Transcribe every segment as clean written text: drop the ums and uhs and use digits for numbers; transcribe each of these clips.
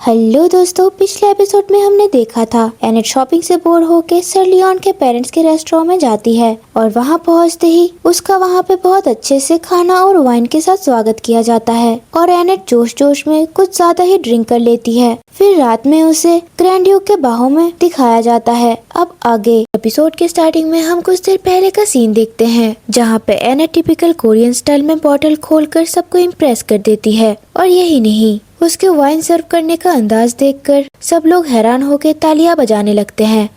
Hello दोस्तों, पिछले episode में हमने देखा था एनेट शॉपिंग से बोर होके सर लियोन के पेरेंट्स के रेस्टोरेंट में जाती है और वहां पहुंचते ही उसका वहां पे बहुत अच्छे से खाना और वाइन के साथ स्वागत किया जाता है और एनेट जोश जोश में कुछ ज्यादा ही ड्रिंक कर लेती है। फिर रात में उसे ग्रैंड ड्यूक के बाहों में दिखाया जाता है। अब आगे एपिसोड के स्टार्टिंग में हम कुछ देर पहले का सीन देखते हैं जहाँ पे एनेट टिपिकल कोरियन स्टाइल में बॉटल खोलकर सबको इम्प्रेस कर देती है और यही नहीं, उसके वाइन सर्व करने का अंदाज देखकर सब लोग हैरान होकर तालियां बजाने लगते हैं।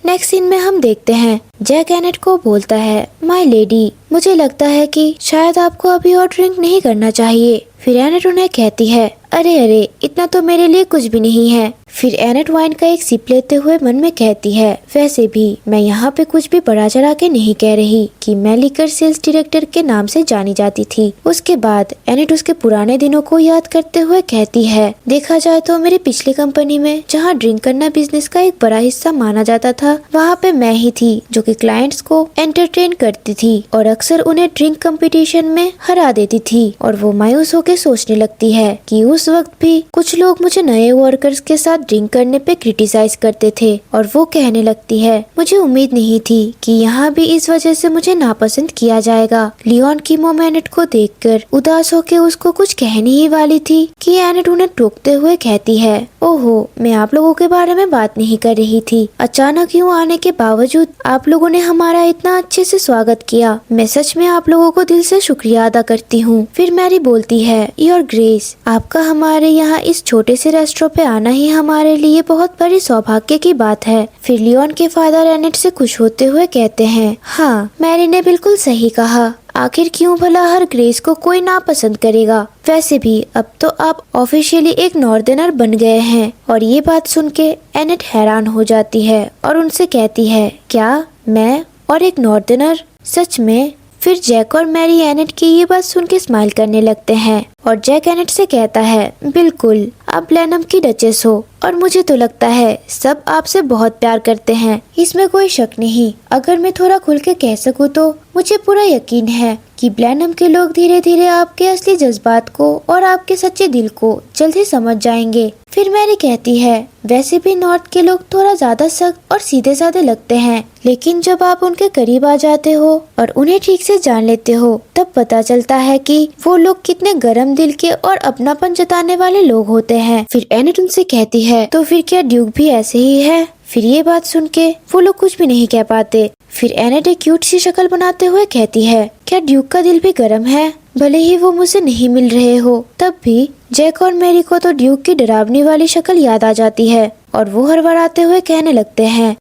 नेक्स्ट सीन में हम देखते हैं जैक एनेट को बोलता है, माय लेडी, मुझे लगता है कि शायद आपको अभी और ड्रिंक नहीं करना चाहिए। फिर एनेट उन्हें कहती है, अरे इतना तो मेरे लिए कुछ भी नहीं है। फिर एनेट वाइन का एक सिप लेते हुए मन में कहती है, वैसे भी मैं यहाँ पे कुछ भी बढ़ा चढ़ा के नहीं कह रही कि मैं लिकर सेल्स डायरेक्टर के नाम से जानी जाती थी। उसके बाद एनेट उसके पुराने दिनों को याद करते हुए कहती है, देखा जाए तो मेरी पिछली कंपनी में जहाँ ड्रिंक करना बिजनेस का एक बड़ा हिस्सा माना जाता था, वहाँ पे मैं ही थी जो कि क्लाइंट्स को एंटरटेन करती थी और अक्सर उन्हें ड्रिंक कंपटीशन में हरा देती थी। और वो मायूस होकर सोचने लगती है कि उस वक्त भी कुछ लोग मुझे नए वर्कर्स के साथ ड्रिंक करने पे क्रिटिसाइज करते थे और वो कहने लगती है, मुझे उम्मीद नहीं थी कि यहाँ भी इस वजह से मुझे नापसंद किया जाएगा। लियोन की मॉम एनेट को देखकर उदास होकर उसको कुछ कहने ही वाली थी कि एनेट उन्हें टोकते हुए कहती है, ओहो, मैं आप लोगों के बारे में बात नहीं कर रही थी। अचानक यूँ आने के बावजूद आप लोगों ने हमारा इतना अच्छे से स्वागत किया। मैं सच में आप लोगों को दिल से शुक्रिया अदा करती हूँ। फिर मैरी बोलती है, योर ग्रेस, आपका हमारे यहाँ इस छोटे से रेस्टोरेंट पे आना ही हमारे लिए बहुत बड़ी सौभाग्य की बात है। फिर लियोन के फादर एनेट से खुश होते हुए कहते हैं, हाँ, मैरी ने बिल्कुल सही कहा। आखिर क्यों भला हर ग्रेस को कोई नापसंद करेगा। वैसे भी अब तो आप ऑफिशियली एक नॉर्दर्नर बन गए हैं। और ये बात सुन के एनेट हैरान हो जाती है और उनसे कहती है, क्या मैं और एक नॉर्दर्नर, सच में? फिर जैक और मैरी एनेट की ये बात सुन के स्माइल करने लगते हैं और जैक एनेट से कहता है, बिल्कुल, आप ब्लैनम की डचेस हो और मुझे तो लगता है सब आपसे बहुत प्यार करते हैं, इसमें कोई शक नहीं। अगर मैं थोड़ा खुल के कह सकूँ तो मुझे पूरा यकीन है कि ब्लैनम के लोग धीरे धीरे आपके असली जज्बात को और आपके सच्चे दिल को जल्द ही समझ जाएंगे। फिर मैरी कहती है, वैसे भी नॉर्थ के लोग थोड़ा ज्यादा सख्त और सीधे साधे लगते हैं, लेकिन जब आप उनके करीब आ जाते हो और उन्हें ठीक से जान लेते हो तब पता चलता है कि वो लोग कितने गर्म दिल के और अपनापन जताने वाले लोग होते हैं। फिर एनेट उनसे कहती है, तो फिर क्या ड्यूक भी ऐसे ही है? फिर ये बात सुन के वो लोग कुछ भी नहीं कह पाते। फिर एनेट एक क्यूट सी शक्ल बनाते हुए कहती है, क्या ड्यूक का दिल भी गर्म है? भले ही वो मुझसे नहीं मिल रहे हो, तब भी जैक और मैरी को तो ड्यूक की डरावनी वाली शक्ल याद आ जाती है और वो हड़बड़ाते हुए कहने लगते हैं,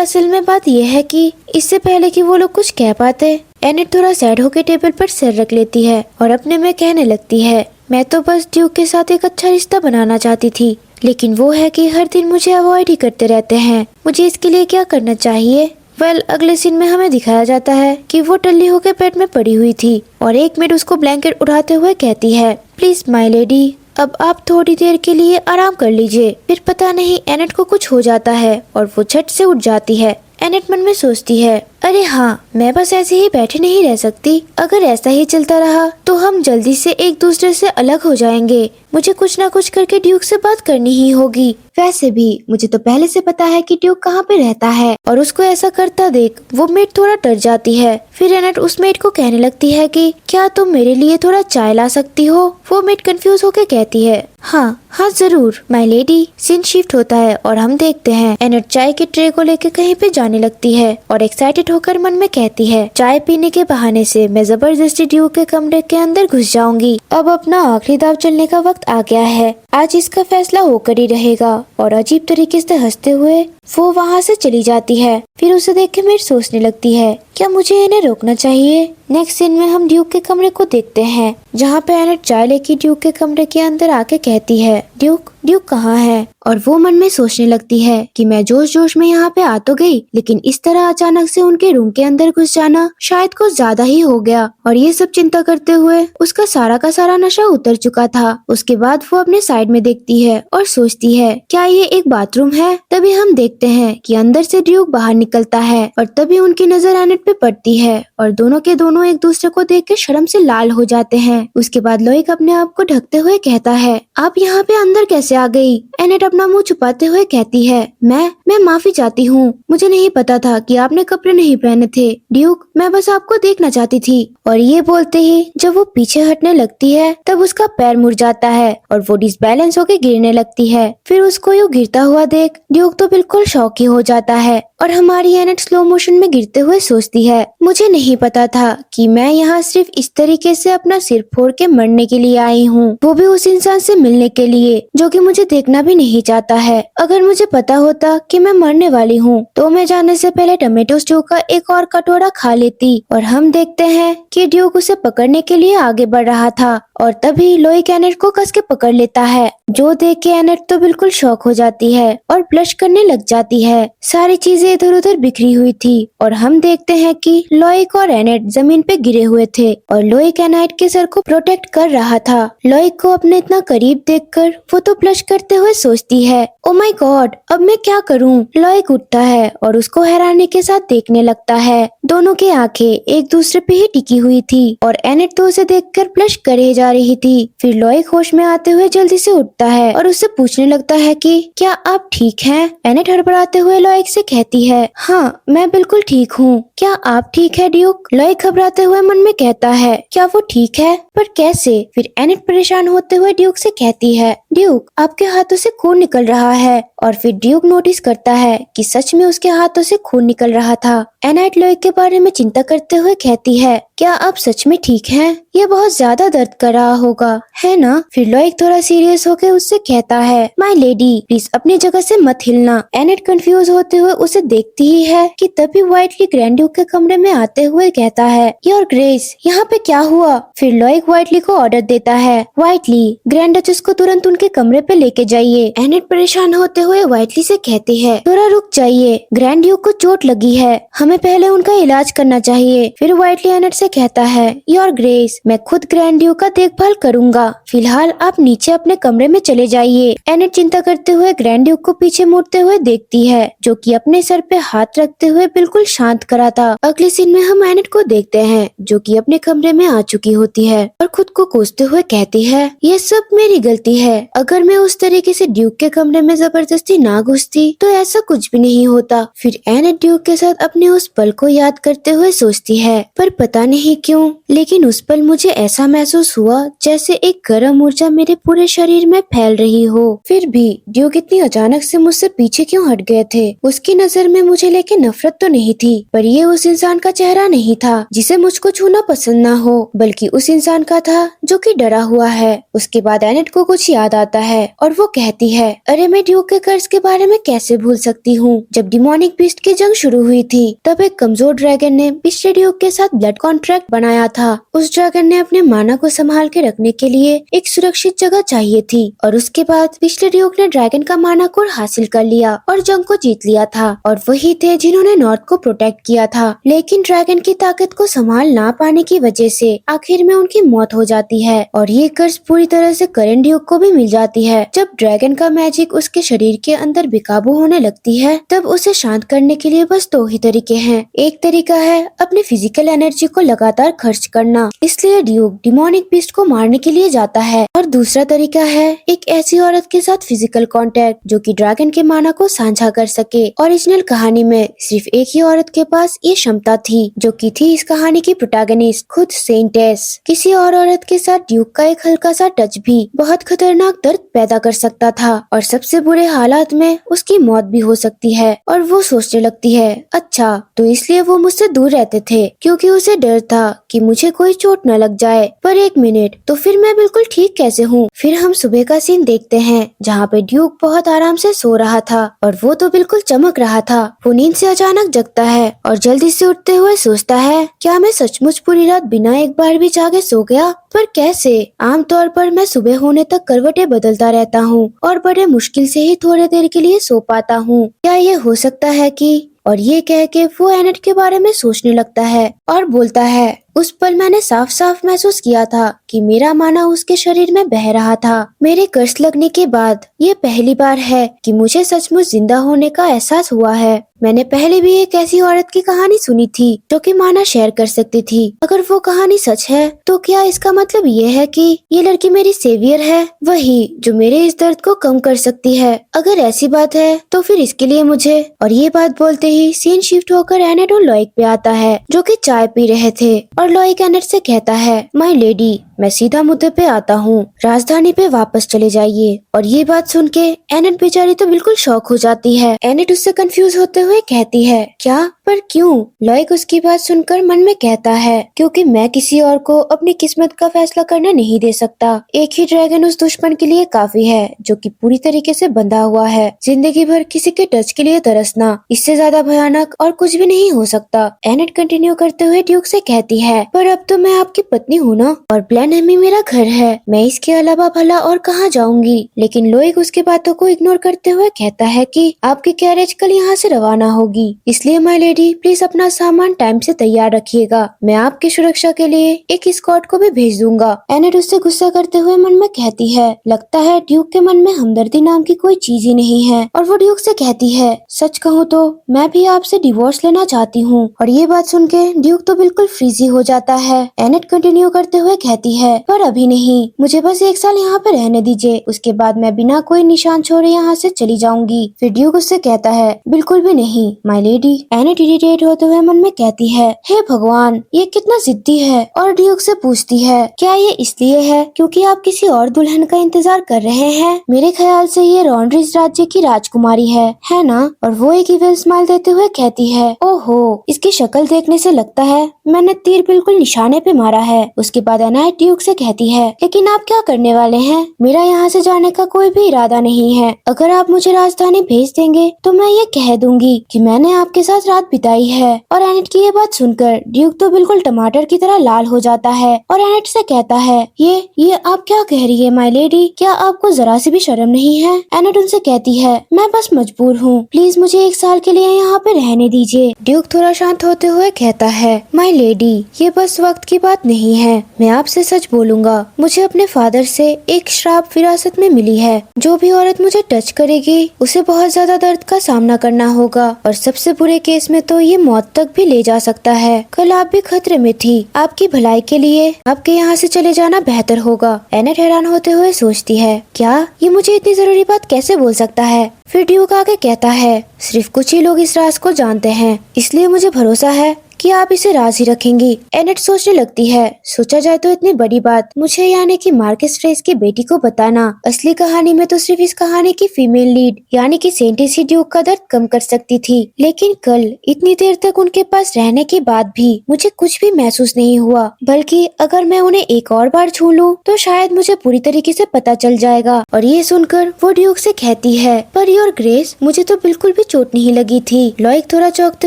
असल में बात यह है कि इससे पहले कि वो लोग कुछ कह पाते, एनेट थोड़ा सैड होकर टेबल पर सिर रख लेती है और अपने में कहने लगती है, मैं तो बस ड्यूक के साथ एक अच्छा रिश्ता बनाना चाहती थी, लेकिन वो है कि हर दिन मुझे अवॉइड ही करते रहते हैं। मुझे इसके लिए क्या करना चाहिए? अगले सीन में हमें दिखाया जाता है कि वो टल्ली होकर बेड में पड़ी हुई थी और एक मेड उसको ब्लैंकेट उठाते हुए कहती है, प्लीज माय लेडी, अब आप थोड़ी देर के लिए आराम कर लीजिए। फिर पता नहीं एनेट को कुछ हो जाता है और वो झट से उठ जाती है। एनेट मन में सोचती है, अरे हाँ, मैं बस ऐसे ही बैठे नहीं रह सकती। अगर ऐसा ही चलता रहा तो हम जल्दी से एक दूसरे से अलग हो जाएंगे। मुझे कुछ ना कुछ करके ड्यूक से बात करनी ही होगी। वैसे भी मुझे तो पहले से पता है कि ड्यूक कहाँ पे रहता है और उसको ऐसा करता देख वो मेड थोड़ा डर जाती है। फिर एनेट उस मेड को कहने लगती है कि क्या तुम मेरे लिए थोड़ा चाय ला सकती हो? वो मेड कंफ्यूज होकर कहती है, हाँ जरूर माय लेडी। सीन शिफ्ट होता है और हम देखते हैं एनेट चाय के ट्रे को लेकर कहीं पे जाने लगती है और एक्साइटेड होकर मन में कहती है, चाय पीने के बहाने से मैं जबरदस्ती ड्यूक के कमरे के अंदर घुस जाऊंगी। अब अपना आखिरी दाव चलने का वक्त आ गया है, आज इसका फैसला होकर ही रहेगा। और अजीब तरीके से हंसते हुए वो वहाँ से चली जाती है। फिर उसे देख के मेरी सोचने लगती है, क्या मुझे इन्हें रोकना चाहिए? नेक्स्ट सीन में हम ड्यूक के कमरे को देखते हैं जहाँ पे एनेट चाय लेके ड्यूक के कमरे के अंदर आके कहती है, ड्यूक कहाँ है? और वो मन में सोचने लगती है कि मैं जोश जोश में यहाँ पे आ तो गई, लेकिन इस तरह अचानक से उनके रूम के अंदर घुस जाना शायद कुछ ज्यादा ही हो गया। और ये सब चिंता करते हुए उसका सारा का सारा नशा उतर चुका था। उसके बाद वो अपने साइड में देखती है और सोचती है, क्या ये एक बाथरूम है? तभी हम देखते देखते हैं कि अंदर से ड्यूक बाहर निकलता है और तभी उनकी नजर एनेट पे पड़ती है और दोनों के दोनों एक दूसरे को देख के शर्म से लाल हो जाते हैं। उसके बाद लोइक अपने आप को ढकते हुए कहता है, आप यहाँ पे अंदर कैसे आ गई? एनेट अपना मुंह छुपाते हुए कहती है, मैं माफी चाहती हूँ, मुझे नहीं पता था कि आपने कपड़े नहीं पहने थे ड्यूक, मैं बस आपको देखना चाहती थी। और ये बोलते ही जब वो पीछे हटने लगती है तब उसका पैर मुड़ जाता है और वो डिसबैलेंस होकर गिरने लगती है। फिर उसको यूँ गिरता हुआ देख ड्यूक तो बिल्कुल शॉक ही हो जाता है और हमारी एनेट स्लो मोशन में गिरते हुए सोचती है, मुझे नहीं पता था कि मैं यहाँ सिर्फ इस तरीके से अपना सिर फोड़ के मरने के लिए आई हूँ, वो भी उस इंसान से मिलने के लिए जो कि मुझे देखना भी नहीं चाहता है। अगर मुझे पता होता कि मैं मरने वाली हूँ तो मैं जाने से पहले टमेटो स्टू का एक और कटोरा खा लेती। और हम देखते हैं कि ड्यूक उसे पकड़ने के लिए आगे बढ़ रहा था और तभी लोइक एनेट को कस के पकड़ लेता है, जो देख के एनेट तो बिल्कुल शॉक हो जाती है और ब्लश करने लग जाती है। सारी चीजें इधर उधर बिखरी हुई थी और हम देखते हैं कि लोइक और एनेट जमीन पे गिरे हुए थे और लोइक एनेट के सर को प्रोटेक्ट कर रहा था। लोइक को अपने इतना करीब देखकर वो तो ब्लश करते हुए सोचती है, ओ माय गॉड, अब मैं क्या करूं? लोइक उठता है और उसको हैरानी के साथ देखने लगता है। दोनों की आंखें एक दूसरे पे ही टिकी हुई थी और एनेट तो उसे देखकर ब्लश करे जा रही थी। फिर लोइक होश में आते हुए जल्दी से उठता है और उससे पूछने लगता है कि क्या आप ठीक हैं? एनेट हड़बड़ाते हुए लोइक से कहती है, हाँ मैं बिल्कुल ठीक हूँ, क्या आप ठीक है ड्यूक? लोइक घबराते हुए मन में कहता है, क्या वो ठीक है, पर कैसे? फिर एनेट परेशान होते हुए ड्यूक से कहती है, ड्यूक आपके हाथों से खून निकल रहा है। और फिर ड्यूक नोटिस करता है कि सच में उसके हाथों से खून निकल रहा था। एनेट लोइक के बारे में चिंता करते हुए कहती है, क्या आप सच में ठीक हैं? ये बहुत ज्यादा दर्द कर रहा होगा, है ना? फिर लोइक थोड़ा सीरियस होकर उससे कहता है, माय लेडी प्लीज अपनी जगह से मत हिलना। एनेट कंफ्यूज होते हुए उसे देखती ही है कि तभी व्हाइटली ग्रैंड ड्यूक के कमरे में आते हुए कहता है, योर ग्रेस यहाँ पे क्या हुआ? फिर लोइक व्हाइटली को ऑर्डर देता है, व्हाइटली ग्रैंड डचेस को तुरंत उनके कमरे पे लेके जाइए। एनेट परेशान होते हुए व्हाइटली से कहती है, थोड़ा रुक जाइए, ग्रैंड ड्यूक को चोट लगी है, हमें पहले उनका इलाज करना चाहिए। फिर व्हाइटली एनेट से कहता है, योर ग्रेस मैं खुद ग्रैंड ड्यूक का देखभाल करूंगा, फिलहाल आप नीचे अपने कमरे में चले जाइए। एनेट चिंता करते हुए ग्रैंड ड्यूक को पीछे मुड़ते हुए देखती है, जो कि अपने सर पे हाथ रखते हुए बिल्कुल शांत खड़ा था। अगले सीन में हम एनेट को देखते हैं, जो कि अपने कमरे में आ चुकी होती है और खुद को कोसते हुए कहती है, ये सब मेरी गलती है, अगर मैं उस तरीके से ड्यूक के कमरे में जबरदस्ती ना घुसती तो ऐसा कुछ भी नहीं होता। फिर एनेट ड्यूक के साथ अपने उस पल को याद करते हुए सोचती है, पर पता नहीं क्यों लेकिन उस पल मुझे ऐसा महसूस हुआ जैसे एक गर्म ऊर्जा मेरे पूरे शरीर में फैल रही हो। फिर भी ड्यूक इतनी अचानक से मुझसे पीछे क्यों हट गए थे? उसकी नजर में मुझे लेके नफरत तो नहीं थी, पर ये उस इंसान का चेहरा नहीं था जिसे मुझको छूना पसंद ना हो, बल्कि उस इंसान का था जो कि डरा हुआ है। उसके बाद एनेट को कुछ याद आता है और वो कहती है, अरे मैं ड्यूक के कर्ज के बारे में कैसे भूल सकती हूँ। जब डिमोनिक बीस्ट की जंग शुरू हुई थी तब एक कमजोर ड्रैगन ने पिछले ड्यूक के साथ ब्लड कॉन्ट्रैक्ट बनाया था। उस ड्रैगन ने अपने माना को संभाल के रखने के लिए एक सुरक्षित जगह चाहिए थी और उसके बाद पिछले ड्यूक ने ड्रैगन का माना कोर हासिल कर लिया और जंग को जीत लिया था और वही थे जिन्होंने नॉर्थ को प्रोटेक्ट किया था। लेकिन ड्रैगन की ताकत को संभाल ना पाने की वजह से आखिर में उनकी मौत हो जाती है और ये कर्ज पूरी तरह से करंट ड्यूक को भी मिल जाती है। जब ड्रैगन का मैजिक उसके शरीर के अंदर बेकाबू होने लगती है तब उसे शांत करने के लिए बस दो ही तरीके हैं। एक तरीका है अपनी फिजिकल एनर्जी को लगातार खर्च करना, इसलिए ड्यूक डिमोनिक बीस्ट को मारने के लिए जाता है, और दूसरा तरीका है एक ऐसी औरत के साथ फिजिकल कांटेक्ट जो कि ड्रैगन के माना को साझा कर सके। ओरिजिनल कहानी में सिर्फ एक ही औरत के पास ये क्षमता थी, जो कि थी इस कहानी की प्रोटैगनिस्ट खुद सेंटेस। किसी और औरत के साथ ड्यूक का एक हल्का सा टच भी बहुत खतरनाक दर्द पैदा कर सकता था और सबसे बुरे हालात में उसकी मौत भी हो सकती है। और वो सोचने लगती है, अच्छा तो इसलिए वो मुझसे दूर रहते थे क्योंकि उसे डर था कि मुझे कोई चोट न लग जाए। पर एक मिनट, तो फिर मैं बिल्कुल ठीक कैसे हूँ? फिर हम सुबह का सीन देखते हैं जहाँ पे ड्यूक बहुत आराम से सो रहा था और वो तो बिल्कुल चमक रहा था। वो नींद से अचानक जगता है और जल्दी से उठते हुए सोचता है, क्या मैं सचमुच पूरी रात बिना एक बार भी जागे सो गया? पर कैसे? आमतौर पर मैं सुबह होने तक करवटें बदलता रहता हूँ और बड़े मुश्किल से ही थोड़ी देर के लिए सो पाता हूँ। क्या ये हो सकता है कि? और ये कह के वो एनेट के बारे में सोचने लगता है और बोलता है, उस पल मैंने साफ साफ महसूस किया था कि मेरा माना उसके शरीर में बह रहा था। मेरे कर्ज लगने के बाद ये पहली बार है कि मुझे सचमुच जिंदा होने का एहसास हुआ है। मैंने पहले भी एक ऐसी औरत की कहानी सुनी थी जो कि माना शेयर कर सकती थी। अगर वो कहानी सच है तो क्या इसका मतलब ये है कि ये लड़की मेरी सेवियर है, वही जो मेरे इस दर्द को कम कर सकती है? अगर ऐसी बात है तो फिर इसके लिए मुझे। और ये बात बोलते ही सीन शिफ्ट होकर एनेट और लॉइक पे आता है जो कि चाय पी रहे थे। और लॉइक एनेट से कहता है, माय लेडी, मैं सीधा मुद्दे पे आता हूँ, राजधानी पे वापस चले जाइए। और ये बात सुन के एनेट बेचारी तो बिल्कुल शॉक हो जाती है। एनेट उससे कंफ्यूज होते हुए कहती है, क्या? पर क्यों? लॉइक उसकी बात सुनकर मन में कहता है, क्योंकि मैं किसी और को अपनी किस्मत का फैसला करने नहीं दे सकता। एक ही ड्रैगन उस दुश्मन के लिए काफी है जो कि पूरी तरीके से बंधा हुआ है। जिंदगी भर किसी के टच के लिए तरसना, इससे ज्यादा भयानक और कुछ भी नहीं हो सकता। एनेट कंटिन्यू करते हुए ड्यूक से कहती है, पर अब तो मैं आपकी पत्नी हूँ ना, और प्लान ही मेरा घर है, मैं इसके अलावा भला और कहाँ जाऊंगी? लेकिन लॉइक उसकी बातों को इग्नोर करते हुए कहता है कि आपकी कैरेज कल यहाँ से रवाना होगी, इसलिए माय लेडी प्लीज अपना सामान टाइम से तैयार रखिएगा। मैं आपकी सुरक्षा के लिए एक स्कॉट को भी भेज दूंगा। एनेट उससे गुस्सा करते हुए मन में कहती है, लगता है ड्यूक के मन में हमदर्दी नाम की कोई चीज ही नहीं है। और वो ड्यूक से कहती है, सच कहूँ तो मैं भी आपसे डिवोर्स लेना चाहती हूँ। और ये बात सुन के ड्यूक तो बिल्कुल फ्रीजी हो जाता है। एनेट कंटिन्यू करते हुए कहती है, पर अभी नहीं, मुझे बस 1 साल यहाँ पे रहने दीजिए, उसके बाद मैं बिना कोई निशान छोड़े यहाँ से चली जाऊंगी। फिर ड्यूक उससे कहता है, बिल्कुल भी नहीं माय लेडी। एनेट इरिटेट होते हुए मन में कहती है, हे भगवान, ये कितना जिद्दी है। और ड्यूक से पूछती है, क्या ये इसलिए है क्योंकि आप किसी और दुल्हन का इंतजार कर रहे हैं? मेरे ख्याल से ये रॉन्ड्रिज राज्य की राजकुमारी है ना? और वो एक इविल स्माइल देते हुए कहती है, ओहो, इसकी शक्ल देखने से लगता है मैंने तीर बिल्कुल निशाने पे मारा है। उसके बाद एनाइट ड्यूक से कहती है, लेकिन आप क्या करने वाले हैं? मेरा यहाँ से जाने का कोई भी इरादा नहीं है। अगर आप मुझे राजधानी भेज देंगे तो मैं ये कह दूंगी कि मैंने आपके साथ रात बिताई है। और एनेट की ये बात सुनकर ड्यूक तो बिल्कुल टमाटर की तरह लाल हो जाता है और एनेट से कहता है, ये आप क्या कह रही है माय लेडी? क्या आपको जरा सी भी शर्म नहीं है? एनेट उनसे कहती है, मैं बस मजबूर हूँ, प्लीज मुझे 1 साल के लिए यहाँ पे रहने दीजिए। ड्यूक थोड़ा शांत होते हुए कहता है, माय लेडी, ये बस वक्त की बात नहीं है, मैं आपसे सच बोलूंगा, मुझे अपने फादर से एक श्राप विरासत में मिली है। जो भी औरत मुझे टच करेगी उसे बहुत ज्यादा दर्द का सामना करना होगा और सबसे बुरे केस में तो ये मौत तक भी ले जा सकता है। कल आप भी खतरे में थी, आपकी भलाई के लिए आपके यहाँ से चले जाना बेहतर होगा। एनेट हैरान होते हुए सोचती है, क्या ये मुझे इतनी जरूरी बात कैसे बोल सकता है? फिर ड्यूक आगे कहता है, सिर्फ कुछ ही लोग इस राज को जानते हैं, इसलिए मुझे भरोसा है कि आप इसे राज ही रखेंगी। एनेट सोचने लगती है, सोचा जाए तो इतनी बड़ी बात मुझे यानी कि मार्कस ट्रेस की बेटी को बताना, असली कहानी में तो सिर्फ इस कहानी की फीमेल लीड यानी कि सेंटेसी ड्यूक का दर्द कम कर सकती थी। लेकिन कल इतनी देर तक उनके पास रहने के बाद भी मुझे कुछ भी महसूस नहीं हुआ, बल्कि अगर मैं उन्हें एक और बार छू लूं तो शायद मुझे पूरी तरीके से पता चल जाएगा। और ये सुनकर वो ड्यूक से कहती है, पर योर ग्रेस, मुझे तो बिल्कुल भी चोट नहीं लगी थी। लॉइक थोड़ा चौंकते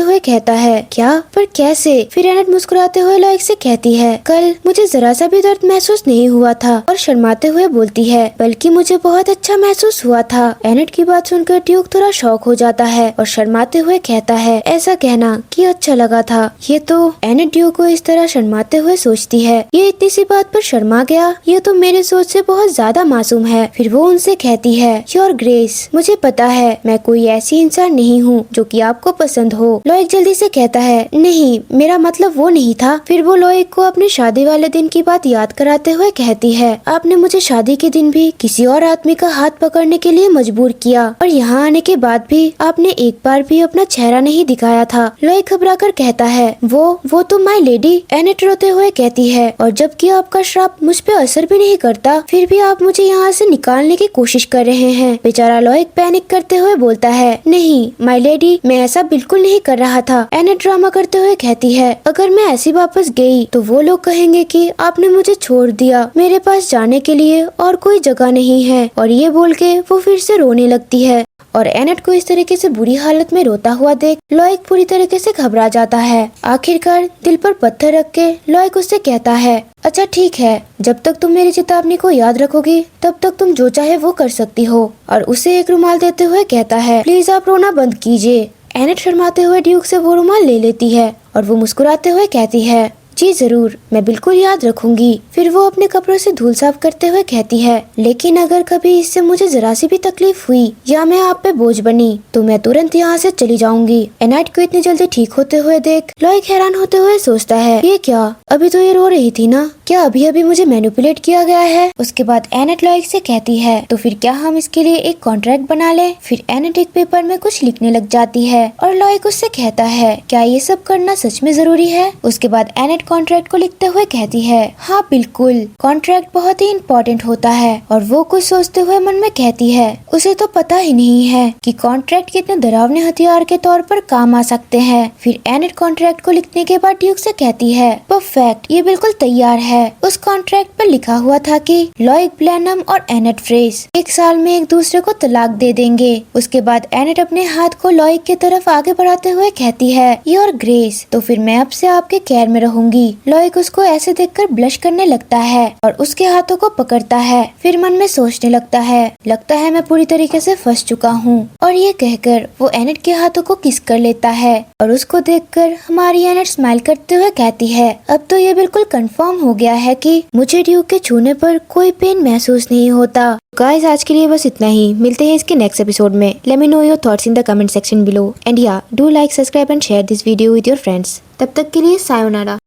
हुए कहता है, क्या? पर कैसे? फिर एनेट मुस्कुराते हुए लॉइक से कहती है, कल मुझे जरा सा भी दर्द महसूस नहीं हुआ था। और शर्माते हुए बोलती है, बल्कि मुझे बहुत अच्छा महसूस हुआ था। एनेट की बात सुनकर ड्यूक थोड़ा शॉक हो जाता है और शर्माते हुए कहता है, ऐसा कहना कि अच्छा लगा था। ये तो एनेट ड्यूक को इस तरह शर्माते हुए सोचती है, ये इतनी सी बात पर शर्मा गया, ये तो मेरे सोच से बहुत ज्यादा मासूम है। फिर वो उनसे कहती है, योर ग्रेस, मुझे पता है मैं कोई ऐसी इंसान नहीं हूँ जो कि आपको पसंद हो। लॉइक जल्दी से कहता है, नहीं, मेरा मतलब वो नहीं था। फिर वो लॉइक को अपनी शादी वाले दिन की बात याद कराते हुए कहती है, आपने मुझे शादी के दिन भी किसी और आदमी का हाथ पकड़ने के लिए मजबूर किया और यहाँ आने के बाद भी आपने एक बार भी अपना चेहरा नहीं दिखाया था। लॉइक घबरा कर कहता है, वो तो माय लेडी। एनेट रोते हुए कहती है, और जबकि आपका श्राप मुझ पे असर भी नहीं करता, फिर भी आप मुझे यहाँ से निकालने की कोशिश कर रहे हैं। बेचारा लॉइक पैनिक करते हुए बोलता है, नहीं माय लेडी, मैं ऐसा बिल्कुल नहीं कर रहा था। एनेट ड्रामा करते हुए कहती है, अगर मैं ऐसी वापस गई तो वो लोग कहेंगे कि आपने मुझे छोड़ दिया, मेरे पास जाने के लिए और कोई जगह नहीं है। और ये बोल के वो फिर से रोने लगती है। और एनेट को इस तरीके से बुरी हालत में रोता हुआ देख लॉइक पूरी तरीके से घबरा जाता है। आखिरकार दिल पर पत्थर रख के लॉइक उससे कहता है, अच्छा ठीक है, जब तक तुम मेरी चेतावनी को याद रखोगी तब तक तुम जो चाहे वो कर सकती हो। और उसे एक रुमाल देते हुए कहता है, प्लीज आप रोना बंद कीजिए। एनेट शर्माते हुए ड्यूक से वो रुमाल ले लेती है और वो मुस्कुराते हुए कहती है, जी जरूर, मैं बिल्कुल याद रखूंगी। फिर वो अपने कपड़ों से धूल साफ करते हुए कहती है, लेकिन अगर कभी इससे मुझे जरा सी भी तकलीफ हुई या मैं आप पे बोझ बनी तो मैं तुरंत यहाँ से चली जाऊंगी। एनेट को इतनी जल्दी ठीक होते हुए देख लॉयक हैरान होते हुए सोचता है, ये क्या, अभी तो ये रो रही थी ना, क्या अभी अभी मुझे मैनिपुलेट किया गया है। उसके बाद एनेट लॉयक से कहती है, तो फिर क्या हम इसके लिए एक कॉन्ट्रैक्ट बना ले। फिर एनेट एक पेपर में कुछ लिखने लग जाती है और लॉयक उससे कहता है, क्या ये सब करना सच में जरूरी है। उसके बाद एनेट कॉन्ट्रैक्ट को लिखते हुए कहती है, हाँ बिल्कुल, कॉन्ट्रैक्ट बहुत ही इम्पोर्टेंट होता है। और वो कुछ सोचते हुए मन में कहती है, उसे तो पता ही नहीं है कि कॉन्ट्रैक्ट कितने डरावने हथियार के तौर पर काम आ सकते हैं। फिर एनेट कॉन्ट्रैक्ट को लिखने के बाद ड्यूक से कहती है, परफेक्ट, ये बिल्कुल तैयार है। उस कॉन्ट्रैक्ट पर लिखा हुआ था कि लॉयक ब्लैनम और एनेट फ्रेस 1 साल में एक दूसरे को तलाक दे देंगे। उसके बाद एनेट अपने हाथ को लॉयक की तरफ आगे बढ़ाते हुए कहती है, योर ग्रेस, तो फिर मैं अब से आपके केयर में रहूंगी। लॉयक उसको ऐसे देखकर ब्लश करने लगता है और उसके हाथों को पकड़ता है। फिर मन में सोचने लगता है मैं पूरी तरीके से फंस चुका हूँ। और ये कहकर वो एनेट के हाथों को किस कर लेता है और उसको देखकर हमारी एनेट स्माइल करते हुए कहती है, अब तो ये बिल्कुल कंफर्म हो गया है कि मुझे ड्यूक के छूने पर कोई पेन महसूस नहीं होता। गाइस, आज के लिए बस इतना ही। मिलते हैं इसके नेक्स्ट एपिसोड में। Let me know your thoughts in the comment section below and या do like, subscribe and share this video with your friends. तब तक के लिए सायोनारा।